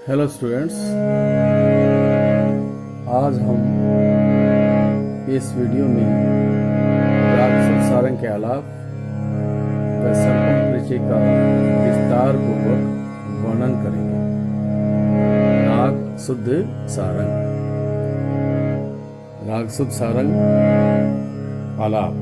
Hello students, आज हम इस वीडियो में राग शुद्ध सारंग के अलावा व संपूर्ण परिचय का विस्तार पूर्वक वर्णन करेंगे। राग शुद्ध सारंग। राग शुद्ध सारंग आलाप।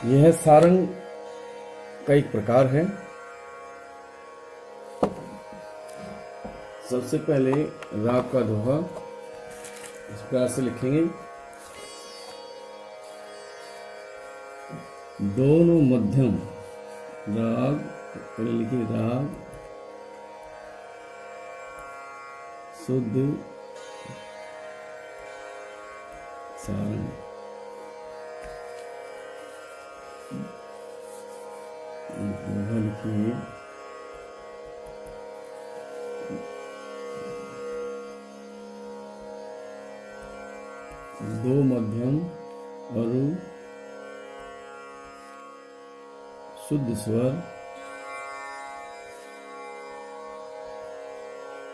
यह सारंग का एक प्रकार है। सबसे पहले राग का दोहा इस प्रकार से लिखेंगे। दोनों मध्यम राग, पहले लिखिए राग शुद्ध सारंग। दोहा लिखिए दो मध्यम और शुद्ध स्वर,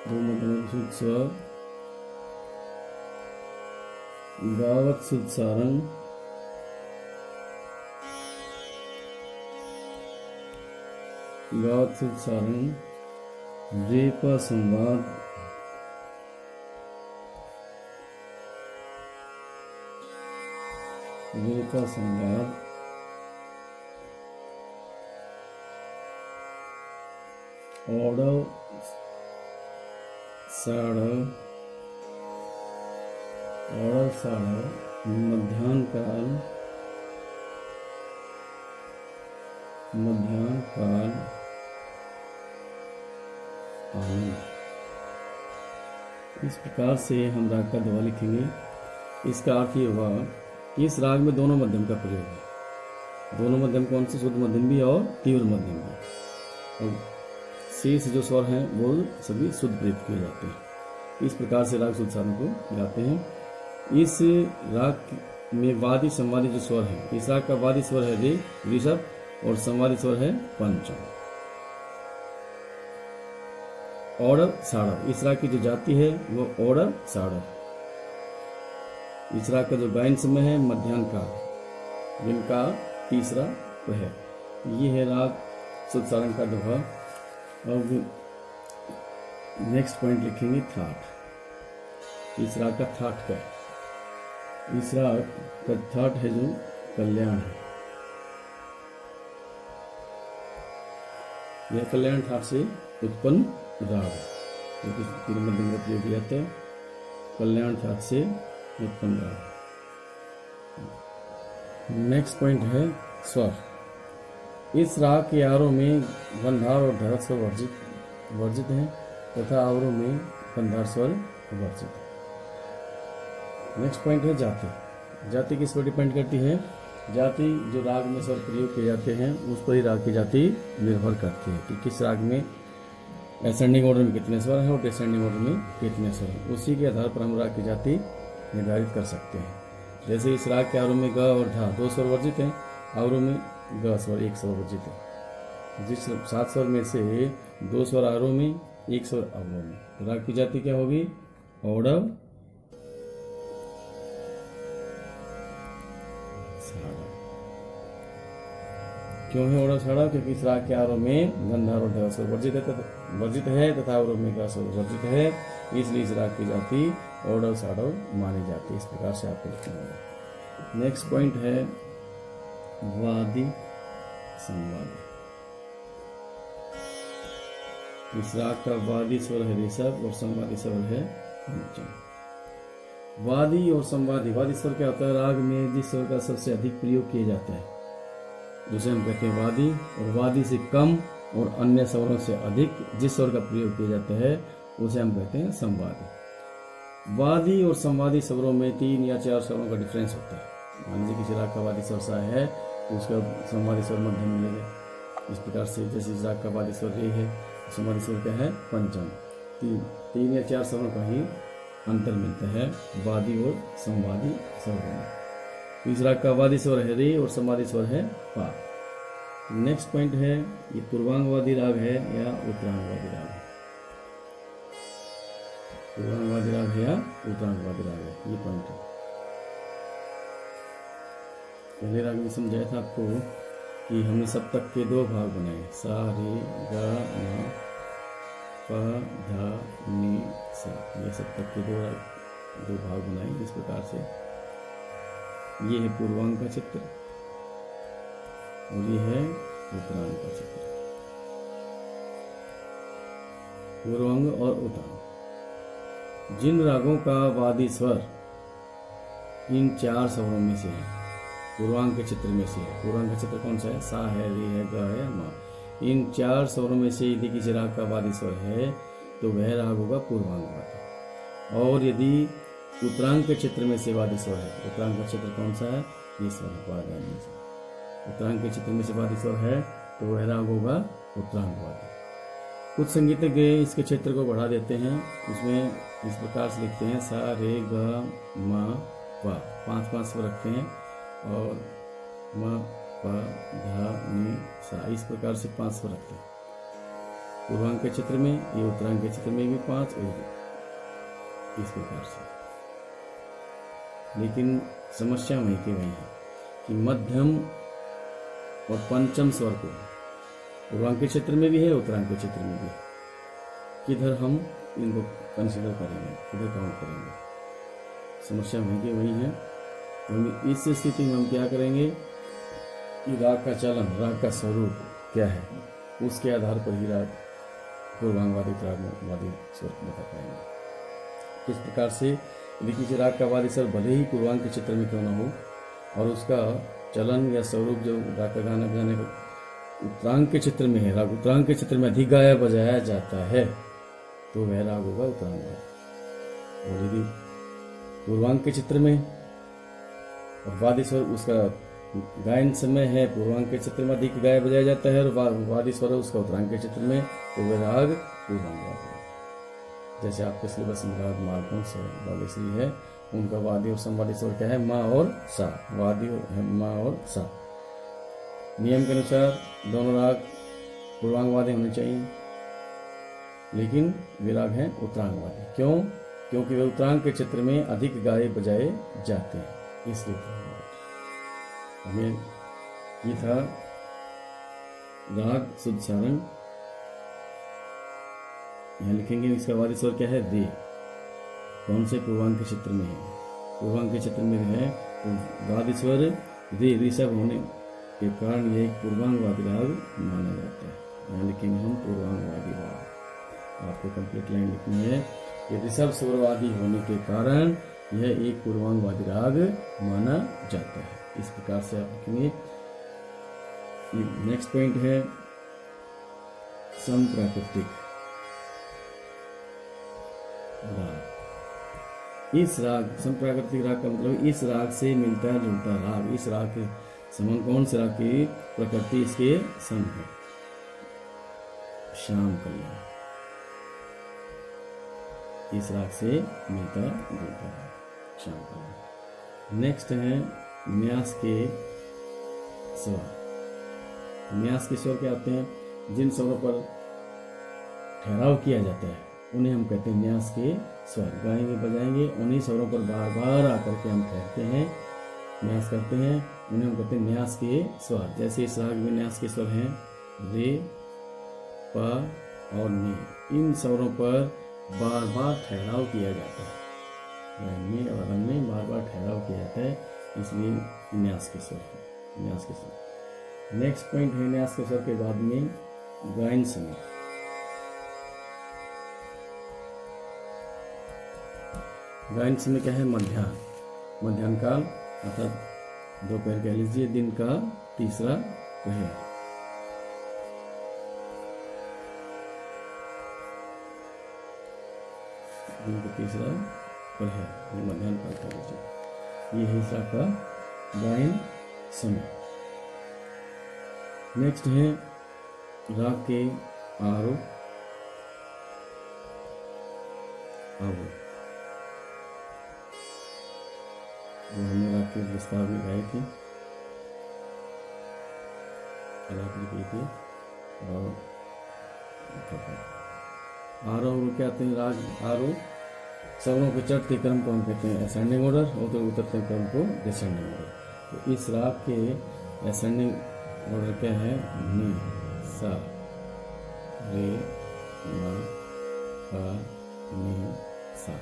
दो मध्यम और शुद्ध स्वर, गावत शुद्ध सारंग, गावत शुद्ध सारंग, रेपा संवाद, रेपा संवाद, औडव साढ़व, औडव साढ़व, मध्याह्न काल, मध्याह्न काल आनंद। इस प्रकार से हम राग का दोहा लिखेंगे। इसका अर्थ ये हुआ कि इस राग में दोनों मध्यम का प्रयोग है। दोनों मध्यम कौन से? शुद्ध मध्यम भी और तीव्र मध्यम भी। और शेष जो स्वर हैं वो सभी शुद्ध प्रयुक्त किए जाते हैं। इस प्रकार से राग शुद्ध सारंग को गाते हैं। इस राग में वादी संवादी जो स्वर है, इस राग का वादी स्वर है रे, ऋषभ, और संवादी स्वर है पंचम। औडव साढ़व, इस राग की जो जाति है वो औडव साढ़व। इस राग का जो गायन समय है मध्याह्न काल, जिनका तीसरा है। ये है राग शुद्ध सारंग का दोहा। अब नेक्स्ट पॉइंट लिखेंगे थाट। इस राग का थाट क्या है? इस राग का थाट है जो कल्याण है। यह कल्याण थाट से उत्पन्न राग है, जो कि तीन मध्यम का प्रयोग किया जाता है। कल्याण थाट से उत्पन्न राग। नेक्स्ट पॉइंट है स्वर। इस राग के आरोह में गंधार और धरत स्वर वर्जित हैं तथा आवरों में गंधार स्वर वर्जित है। नेक्स्ट पॉइंट है जाति। जाति किस पर डिपेंड करती है? जाति जो राग में स्वर प्रयोग किए जाते हैं उस पर ही राग की जाति निर्भर करती है कि किस राग में असेंडिंग ऑर्डर में कितने स्वर हैं और डिसेंडिंग ऑर्डर में कितने स्वर हैं। उसी के आधार पर हम राग की जाति निर्धारित कर सकते हैं। जैसे इस राग के आरोह में ग और धा दो स्वर वर्जित हैं, आवरों में ग स्वर एक स्वर वर्जित है। जिस 7 स्वर में से 2 स्वर आरोह में, 1 स्वर अवरोह में, तो राग की जाति क्या होगी? औडव साढ़व। क्यों है औडव साढ़व? क्योंकि इस राग के आरोह में गंधार और ध स्वर वर्जित है तथा आवरों में ग स्वर वर्जित है, इसलिए इस राग की जाति औडव साढ़व मानी जाती है। इस प्रकार से आपको लिखना होगा। नेक्स्ट पॉइंट है वादी संवादी। इस राग का वादी स्वर है ऋषभ और संवादी स्वर है पंचम। वादी और संवादी, वादी स्वर क्या होता है? राग में जिस स्वर का सबसे अधिक प्रयोग किया जाता है उसे हम कहते हैं वादी, और वादी से कम और अन्य स्वरों से अधिक जिस स्वर का प्रयोग किया जाता है उसे हम कहते हैं संवादी। वादी और संवादी स्वरों में 3 या 4 स्वरों का डिफरेंस होता है। मान लीजिए किसी राग का वादी स्वर सा है तो उसका संवादी स्वर मध्यम मिलेगा। इस प्रकार से जैसे इस राग का वादी स्वर रे है, संवादी स्वर क्या है? पंचम। 3 या 4 स्वरों का ही अंतर मिलता है वादी और संवादी स्वरों में। इस राग का वादी स्वर है रे और संवादी स्वर है पा। नेक्स्ट पॉइंट है ये पूर्वांगवादी राग है या उत्तरांगवादी राग है। पूर्वांगवादी राग है या उत्तरांगवादी राग है, ये पॉइंट है। पहले राग में समझाया था आपको कि हमने सप्तक के 2 भाग बनाए, सा रे गा मा पा धा नी सा। ये सप्तक के 2 भाग बनाए। इस प्रकार से ये है पूर्वांग का चित्र और ये है उत्तरांग का चित्र। पूर्वांग और उत्तरांग। जिन रागों का वादी स्वर इन 4 स्वरों में से है, पूर्वांग के चित्र में से है। पूर्वांग का चित्र कौन सा है? सा है, रे है, ग है, मा। इन 4 स्वरों में से यदि किसी राग का वादी स्वर है तो वह राग होगा पूर्वांग वादी। और यदि उत्तरांग के चित्र में से वादी स्वर है, उत्तरांग का चित्र कौन सा है? ये स्वर वादी। उत्तरांग के चित्र में से वादी स्वर है तो वह राग होगा उत्तरांग वादी। कुछ संगीतज्ञ इसके क्षेत्र को बढ़ा देते हैं, उसमें इस प्रकार से लिखते हैं सा रे ग म प, 5-5 स्वर रखते हैं, और म प ध नि सा, इस प्रकार से 5 स्वर रखते हैं पूर्वांग के चित्र में। ये उत्तरांग के चित्र में भी 5, और इस प्रकार से। लेकिन समस्या वहीं की वहीं है कि मध्यम और पंचम स्वर को पूर्वांग के क्षेत्र में भी है, उत्तरांग के क्षेत्र में भी है। किधर हम इनको कंसिडर करेंगे, किधर काउंट करेंगे? समस्या वहीं की वहीं है। तो इस स्थिति में हम क्या करेंगे कि राग का चलन, राग का स्वरूप क्या है, उसके आधार पर ही राग पूर्वांग वादी वादी स्वर बता पाएंगे। किस प्रकार से? यदि किसी राग का वादी स्वर भले ही पूर्वांग के चित्र में क्यों ना हो, और उसका चलन या स्वरूप जो राग का गाना बजाने का उत्तरांग के चित्र में है, राग उत्तरांग के चित्र में अधिक गाया बजाया जाता है, तो वह राग होगा उत्तरांग वादी। और यदि पूर्वांग के चित्र में और वादी स्वर उसका गायन समय है, पूर्वांग के चित्र में अधिक गाया बजाया जाता है, और वादी स्वर उसका उत्तरांग के चित्र में, तो वह राग पूर्वांग वादी। जैसे आपके सिलेबस में राग मालपुंस है, बालेश्वरी है, उनका वादी और समवादी स्वर क्या है? मा और सा। वादी है मा और सा। नियम के अनुसार दोनों राग पूर्वांग वादी होने चाहिए, लेकिन वे राग हैं उत्तरांग वादी। क्यों? क्योंकि वे उत्तरांग के चित्र में अधिक गाए बजाए जाते हैं, इसलिए हमें ये था राग शुद्ध सारंग। यहाँ लिखेंगे इसका वादी स्वर क्या है? रे। कौन से? पूर्वांग के चित्र में है। पूर्वांग के चित्र में है तो वादी स्वर रे, ऋषभ होने के कारण ये एक पूर्वांग वादी राग माना जाता है। यहाँ लिखेंगे हम पूर्वांग वादी राग। आपको कंप्लीट लाइन लिखनी है कि ऋषभ स्वरवादी होने के कारण यह एक पूर्वांग वादी राग माना जाता है। इस प्रकार से आप लिखेंगे। नेक्स्ट पॉइंट है समप्राकृतिक राग। इस राग, समप्राकृतिक राग का मतलब इस राग से मिलता जुलता राग। इस राग के समान कौन से राग की प्रकृति इसके सम है? श्याम कल्याण। इस राग से मिलता जुलता राग श्याम कल्याण। नेक्स्ट है न्यास के स्वर। न्यास के स्वर क्या आते हैं? जिन स्वरों पर ठहराव किया जाता है उन्हें हम कहते हैं न्यास के स्वर। गाएंगे बजाएंगे, उन्हीं स्वरों पर बार बार आकर के हम ठहरते हैं, न्यास करते हैं, उन्हें हम कहते हैं न्यास के स्वर। जैसे इस राग में न्यास के स्वर हैं रे, प और नि। इन स्वरों पर बार बार ठहराव किया जाता है, गायन में और रंग में बार बार ठहराव किया जाता है, इसलिए न्यास के स्वर है, न्यास के स्वर। नेक्स्ट पॉइंट है न्यास के स्वर के बाद में गायन समय। गायन समय क्या है? मध्याह्न। मध्याह्न काल अर्थात दोपहर कह लीजिए, दिन का तीसरा पहर। दिन का तीसरा पहर मध्याह्न काल कह लीजिए। ये है इस राग का गायन समय। नेक्स्ट है राग के आरोह अवरोह। वो हमने राग के विस्तार में गाए थे, कलाकृति की थी। और आरोह क्या आते हैं? राग आरोह स्वरों के चढ़ते क्रम को हम कहते हैं असेंडिंग ऑर्डर, और तो उतरते क्रम को डिसेंडिंग ऑर्डर। तो इस राग के असेंडिंग ऑर्डर क्या है? नि, सा, रे, मा, पा, नि, सा।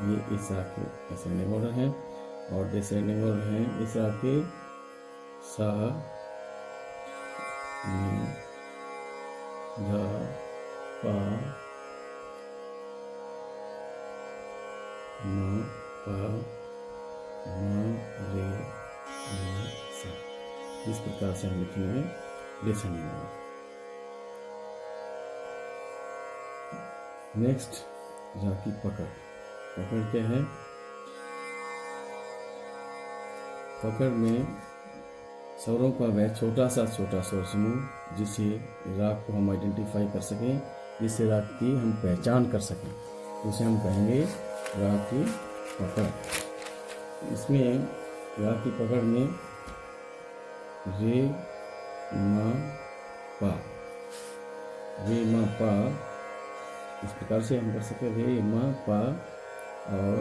ये इस राग के असेंडिंग ऑर्डर हैं। और डिसेंडिंग ऑर्डर हैं इस राग के सा, नि ध पा म पा म रे नि सा। इस प्रकार से हम लिखेंगे डिसेंडिंग ऑर्डर। नेक्स्ट रा की पकड़। पकड़ क्या है? पकड़ में स्वरों का वह छोटा स्वर समूह जिससे राग को हम आइडेंटिफाई कर सकें, जिससे राग की हम पहचान कर सकें, उसे हम कहेंगे राग की पकड़। इसमें राग की पकड़ में रे म पा, रे म पा, इस प्रकार से हम कर सकते रे म पा और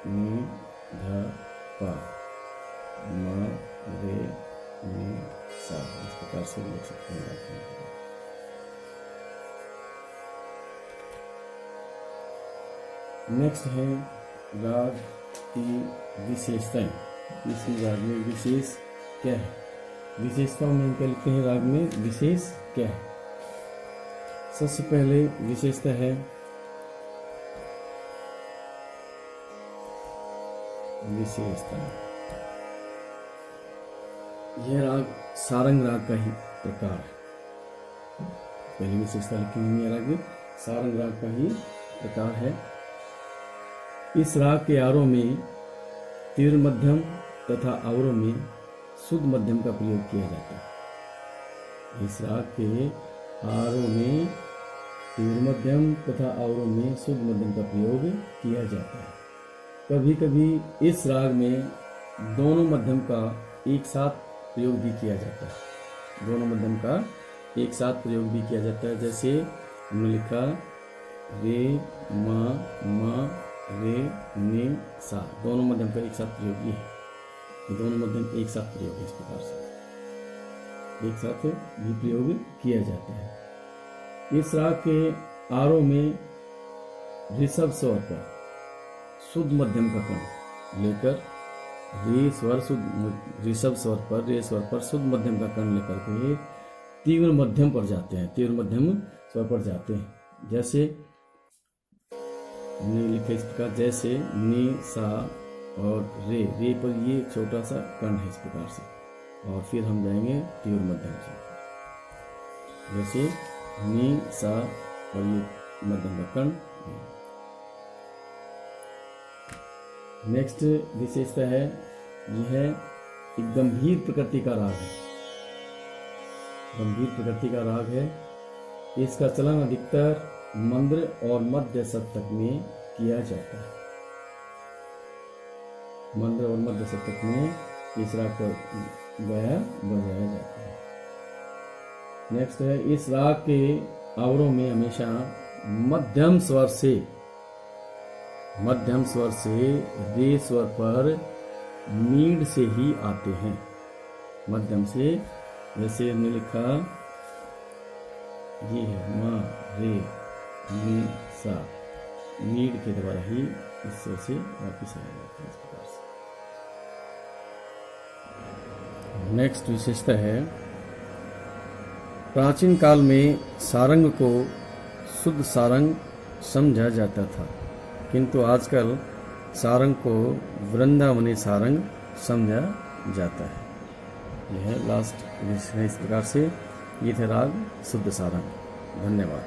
नि ध पा म रे नि सा। इस प्रकार से लिख सकते हैं। नेक्स्ट है राग की विशेषताएं। इसी राग में विशेष क्या है? विशेषताओं में क्या लिखते हैं? राग में विशेष क्या है? सबसे पहले विशेषता है विशेषता। यह राग सारंग राग का ही प्रकार है। पहली विशेषता लिखी हुई है, राग सारंग राग का ही प्रकार है। इस राग के आरोह में तीव्र मध्यम तथा अवरोह में शुद्ध मध्यम का प्रयोग किया जाता है। इस राग के आरोह में तीव्र मध्यम तथा अवरोह में शुद्ध मध्यम का प्रयोग किया जाता है। कभी कभी इस राग में दोनों मध्यम का एक साथ प्रयोग भी किया जाता है। दोनों मध्यम का एक साथ प्रयोग भी किया जाता है। जैसे हमने लिखा रे म रे नि सा, दोनों मध्यम का एक साथ प्रयोग ये है। दोनों मध्यम एक साथ प्रयोग है। इस प्रकार से एक साथ भी प्रयोग किया जाता है। इस राग के आरोह में ऋषभ स्वर पर शुद्ध मध्यम का कर्ण लेकर रे स्वर शुद्ध ऋषभ स्वर पर रे स्वर पर शुद्ध मध्यम का कर्ण लेकर के तीव्र मध्यम पर जाते हैं। तीव्र मध्यम स्वर पर जाते हैं। जैसे ने लिखा इस प्रकार, जैसे नि सा और रे पर ये छोटा सा कर्ण है इस प्रकार से, और फिर हम जाएंगे तीव्र मध्यम से। जैसे नि सा और ये मध्यम का कर्ण। नेक्स्ट विशेषता है, यह एक गंभीर प्रकृति का राग है। गंभीर प्रकृति का राग है। इसका चलन अधिकतर मंद्र और मध्य सप्तक में किया जाता है। मंद्र और मध्य सप्तक में इस राग को बजाया जाता है। नेक्स्ट है, इस राग के अवरोह में हमेशा मध्यम स्वर से रे स्वर पर मीड से ही आते हैं। मध्यम से, जैसे हमने लिखा ये है म रे नि सा, मीड के द्वारा ही इस स्वर से वापिस आया जाता है। इस प्रकार से नेक्स्ट विशेषता है, प्राचीन काल में सारंग को शुद्ध सारंग समझा जाता था, किंतु आजकल सारंग को वृंदावनी सारंग समझा जाता है। यह लास्ट इस प्रकार से ये थे राग शुद्ध सारंग। धन्यवाद।